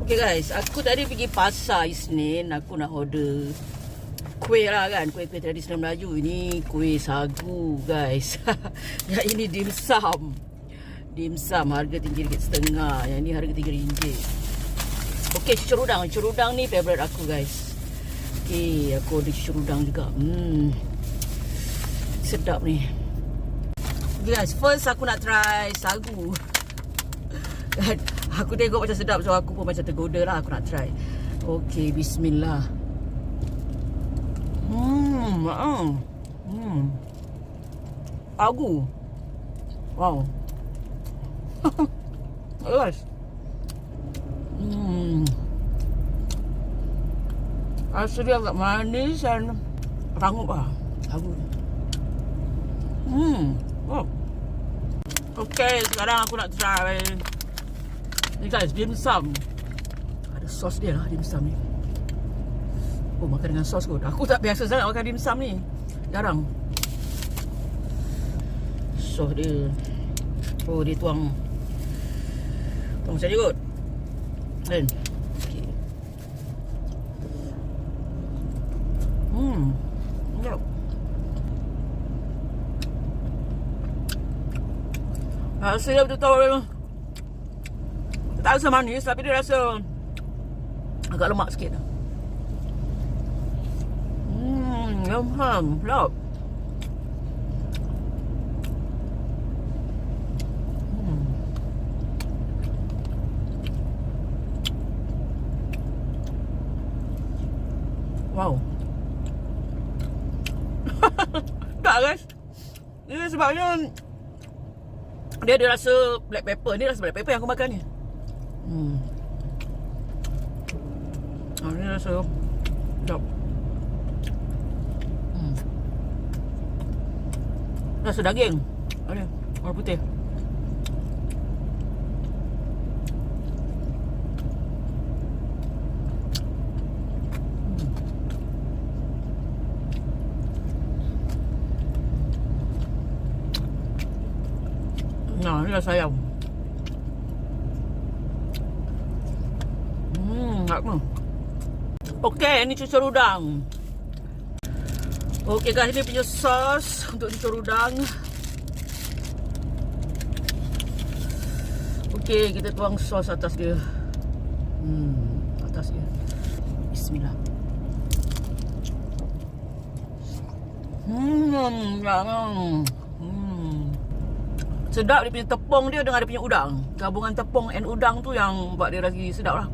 Okay guys, aku tadi pergi pasar Isnin. Aku nak order kuih lah kan. Kuih-kuih tradisional Melayu. Ini kuih sagu guys. Yang ini dimsum. Dimsum harga RM3.50. Yang ni harga RM3. Okay, cucur udang. Cucur udang ni favourite aku guys. Okay, aku order cucur udang juga. Sedap ni. Okay guys, first aku nak try sagu. Aku tengok macam sedap, so aku pun macam tergoda lah. Aku nak try. Okay, bismillah. Sagu. Wow. Guys. Rasa dia agak manis dan rangup lah. Sagu. Wow. Okay, sekarang aku nak try ni guys, dimsum. Ada sos dia lah dimsum ni. Oh, makan dengan sos kot. Aku tak biasa sangat makan dimsum ni. Jarang. Sos dia. Oh, dia tuang macam ni kot. Kan? Okay. Sedap. Rasa dia betul-betul tak rasa manis, tapi dia rasa agak lemak sikit. Sedap. Wow. Tak guys. Ini sebabnya dia ada rasa black pepper. Ni rasa black pepper yang aku makan ni. Ini rasa sedap. Rasa daging. Ada warna putih. Nah, ini rasa ayam. Enak. Okey, ini cucur udang. Okey guys, ini punya sos untuk cucur udang. Okey, kita tuang sos atas dia. Atas dia. Bismillah. Sedap dia punya tepung dia dengan dia punya udang. Gabungan tepung and udang tu yang buat dia lagi sedap lah.